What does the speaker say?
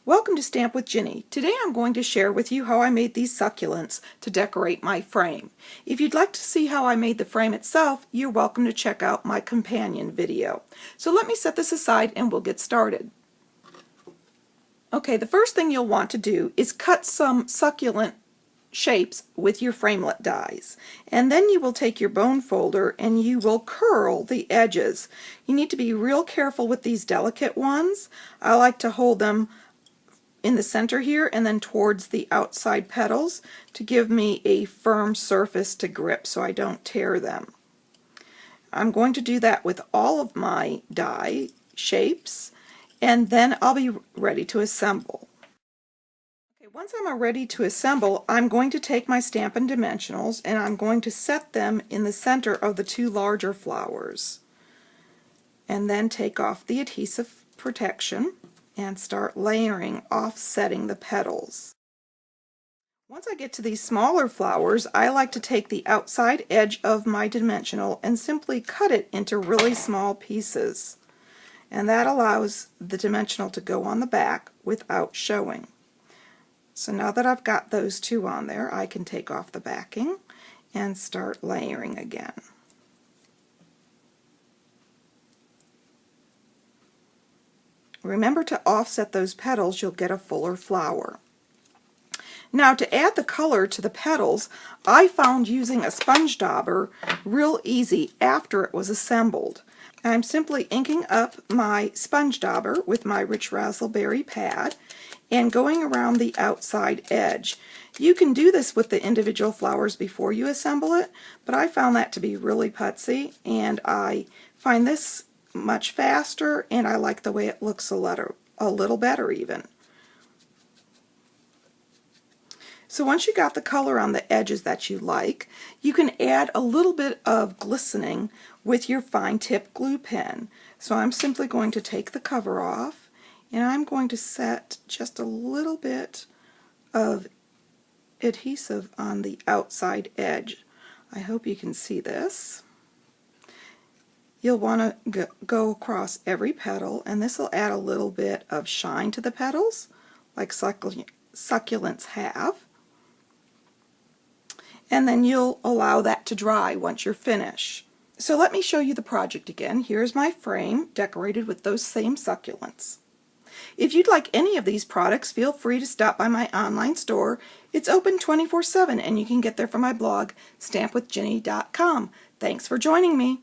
Welcome to Stamp with Ginny. Today I'm going to share with you how I made these succulents to decorate my frame. If you'd like to see how I made the frame itself, you're welcome to check out my companion video. So let me set this aside and we'll get started. Okay, the first thing you'll want to do is cut some succulent shapes with your framelit dies. And then you will take your bone folder and you will curl the edges. You need to be real careful with these delicate ones. I like to hold them in the center here and then towards the outside petals to give me a firm surface to grip so I don't tear them. I'm going to do that with all of my die shapes and then I'll be ready to assemble. Okay, once I'm ready to assemble, I'm going to take my Stampin' Dimensionals and I'm going to set them in the center of the two larger flowers and then take off the adhesive protection and start layering, offsetting the petals. Once I get to these smaller flowers, I like to take the outside edge of my dimensional and simply cut it into really small pieces. And that allows the dimensional to go on the back without showing. So now that I've got those two on there, I can take off the backing and start layering again. Remember to offset those petals, you'll get a fuller flower. Now to add the color to the petals, I found using a sponge dauber real easy after it was assembled. I'm simply inking up my sponge dauber with my Rich Razzleberry pad and going around the outside edge. You can do this with the individual flowers before you assemble it, but I found that to be really putsy and I find this much faster and I like the way it looks a little better even. So once you got the color on the edges that you like, you can add a little bit of glistening with your fine tip glue pen. So I'm simply going to take the cover off and I'm going to set just a little bit of adhesive on the outside edge. I hope you can see this. You'll want to go across every petal, and this will add a little bit of shine to the petals, like succulents have. And then you'll allow that to dry once you're finished. So let me show you the project again. Here's my frame decorated with those same succulents. If you'd like any of these products, feel free to stop by my online store. It's open 24/7 and you can get there from my blog, stampwithginny.com. Thanks for joining me.